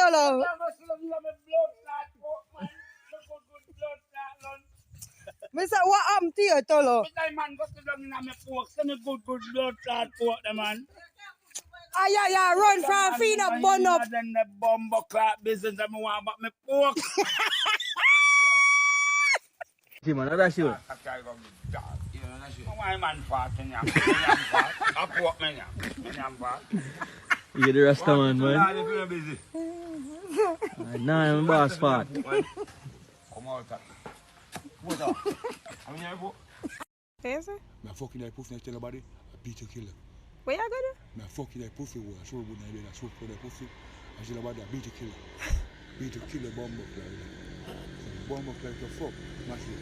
Tolo. Mister, what happened to you, Tolo? Man, go sit down in my pork. Send me good blood clot pork, man. Ah, yeah, run from feet up, bun up. Then the bumbo clot business that me want about me pork. See, man, that's you. Why man fat? I pork me fat. You the rasta man, man. You're busy. Nah, I'm boss fat. Come out. What's up? I'm here for. Yes, sir. Me fucking that pussy, tell nobody, I beat a killer. Where you going? Me fucking that pussy, I show you I show for that pussy. I tell nobody, I beat a killer. Beat a killer, bomb up like that. Bomb up like a fuck, mash it.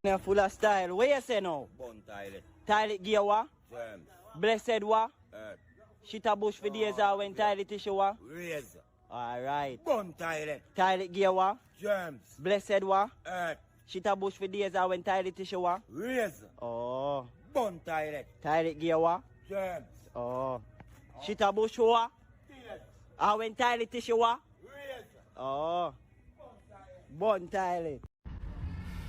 You're full of style. What you say now? Bun toilet. Toilet gear wa? James. Blessed wa? Shit a bush for days when toilet tissue wa? Razor. Alright. Bun toilet. Toilet gear wa? James. Blessed wa? Earth. Shit a bush for days when toilet tissue wa? Razor. Oh. Bun toilet. Toilet gear wa? James. Oh. Shit a bush wa? When toilet tissue wa? Razor. Oh. Bun toilet.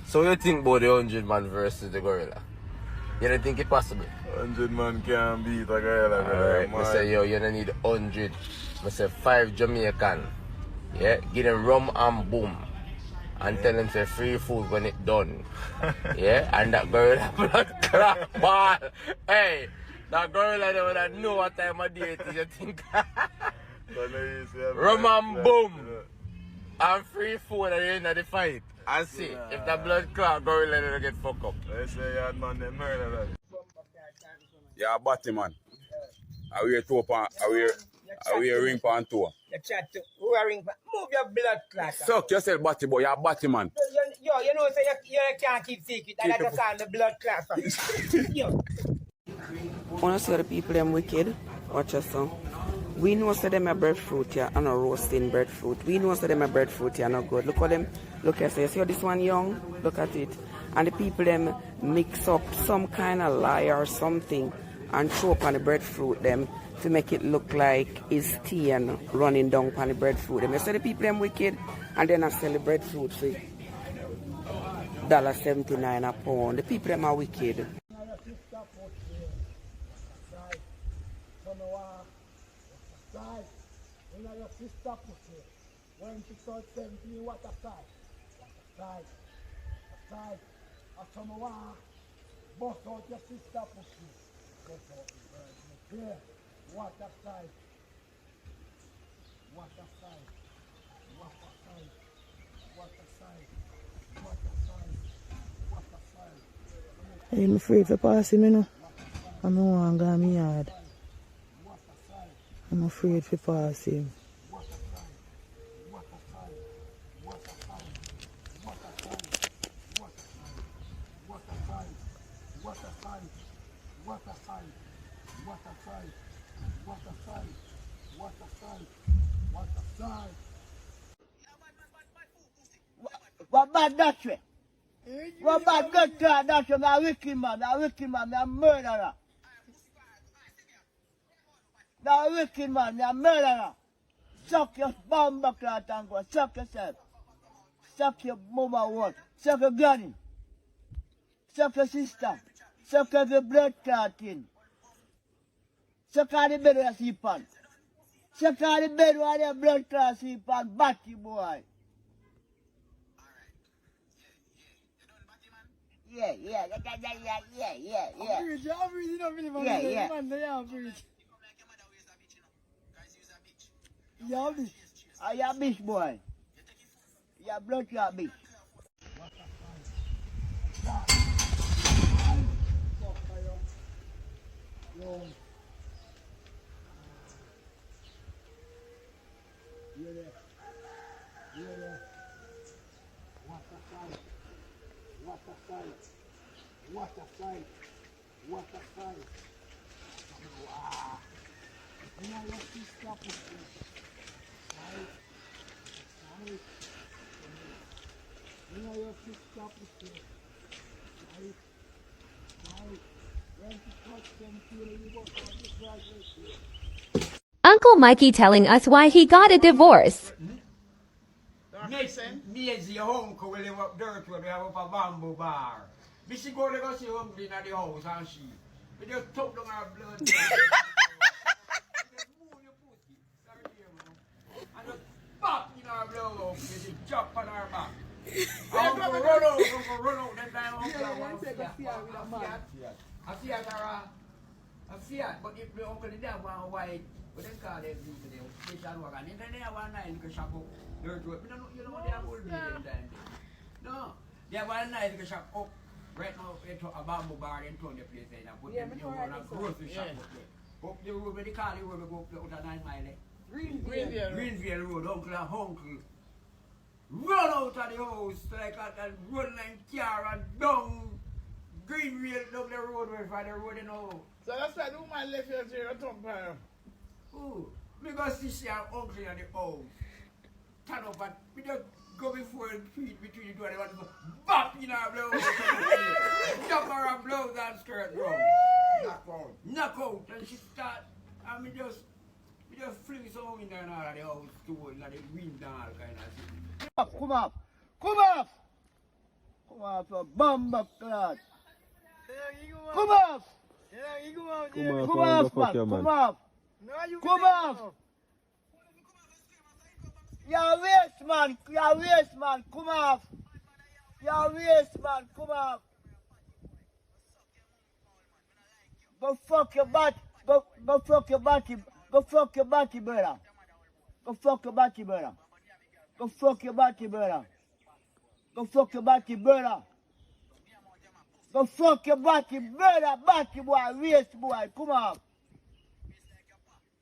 So you think about the 100 man versus the gorilla? You don't think it possible? 100 man can't beat a gorilla. Alright, I say yo, you don't need 100. I say 5 Jamaican. Yeah, give them rum and boom. And tell them say free food when it done. Yeah, and that gorilla blood clot ball. Hey, that gorilla they would know what time of day it is, you think? Rum and boom. And free food at the end of the fight. And see, if the blood clot gorilla don't get fucked up. They say you had man them murder that. Yeah, batty man. I wear toe pan, I wear ring pan toe. You chat to who are ring. Move your blood clot. Suck yourself, batty boy. You're a batty man. Yo, you know, say you can't keep secret. And that's on the blood clot. Yo. Wanna see the people them wicked? Watch us son. We know say them a breadfruit here and a roasting breadfruit. We know say them a breadfruit here not good. Look at them. Look at say, see how this one young? Look at it. And the people them mix up some kind of lie or something and throw up on the breadfruit them to make it look like it's tea and running down on the breadfruit them. You see the people them wicked and then I sell the breadfruit for $1.79 a pound. The people them are wicked. Your sister pussy. When she starts 17, what a sight. What a sight. A summer bust out your sister pussy. Bust out the bird. Clear. What a sight. What a sight. What a sight. What a sight. What a sight. What a sight. I'm afraid to pass him, you know. I don't want to go in my yard. I'm afraid to pass him. What bad that way? What bad good clot that way? I'm a wicked man, I'm a murderer. I'm a wicked man, I'm a murderer. Suck your bomb clot and go, suck yourself. Suck your mama one, suck your granny. Suck your sister. Suck every blood clot in. Suck all the bed where you sleep on. Suck all the bed where your blood clot sleep on, batty boy. Yeah. I'm breathing, don't believe man. Yeah. Man, they are breathing. You a bitch. You a bitch, boy. You a blood clot bitch. What a sight. What a sight. Wow. You know your sister pussy. Sight. You know your sister pussy. Sight. When she touch them, you go for the graduation. Uncle Mikey telling us why he got a divorce. Me and the uncle will live up dirt when we have up a bamboo bar. Me she go to go see uncle in the house and she. We just took down her blood. And just pop in her blood up with the chop on her back. Uncle run out, then time uncle a Fiat, but if the uncle did have one white, but then call them people, they station wagon. And then they have one nice little shop up dirt road. You know they have old building time. No, they have one nice little shop up. Right now, it's a bamboo bar and turn the place in and put them in a grocery shop up there. Up the road, where they call the road, we go up to 9 Mile. Greenville Road, uncle. Run out of the house like a run like car and down Greenville down the road where for the road you know. So that's why the woman left here to your tongue fire. Who? Because she see her uncle in the house. Turn up and we just go before and feed between the two and they want to go bop in her blouse. Chop her blouse and skirt round. Knock out. And she start and we just fling some in there and all of the house too and the wind and all kind of thing. Come off, a bomb clad. Come off, man. Come off. You're waste, man. Come off. Come off. Go fuck your butt. Go fuck your body. Go fuck your body, brother. Go fuck your body, brother. Go fuck your body, brother. Go fuck your body, brother. Go fuck your body, brother. Body boy, waste boy. Come off.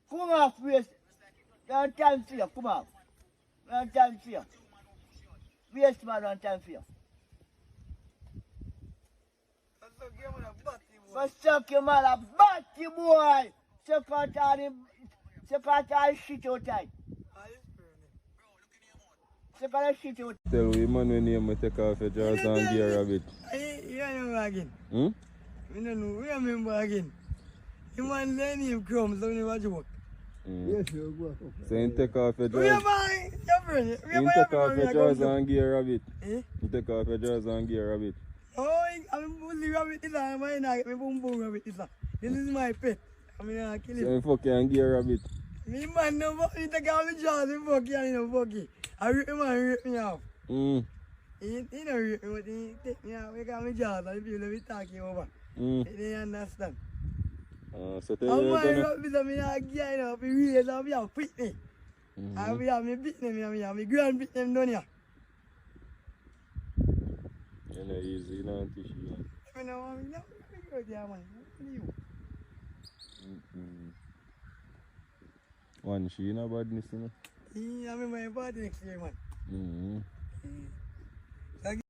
Come off, waste. No time for you. Come off. No time for you. Waste man, no time for you. Go suck your mother, body boy. Suck out all the shit outside. Tell we man when you take off your jaws and gear a bit. You remember again? I don't know. We remember again. You man learn him crumbs, so you watch work. Yes, you go. So you take off your jaws. You take off your jaws and gear a bit. You take off your jaws and gear a bit. Oh, I'm bully rabbit this time. I'm not my boom rabbit this time. This is my pet. I mean, I kill him. So you fuck you and gear a bit. Me man, no fuck me. Take off my jaws and fuck you and no fuck you. I rip him and rip me off. He don't rip me, but he take me off. He got my jaws and people be talking over. They understand. So tell you I'm going to be not gear up. He raise up here, fit me. I be have me beat them, me grand beat them down here. You know, easy, you know, tissue. I know, I'm not going to go there, man. One, she in a badness, you know. I'm in my body next year, man.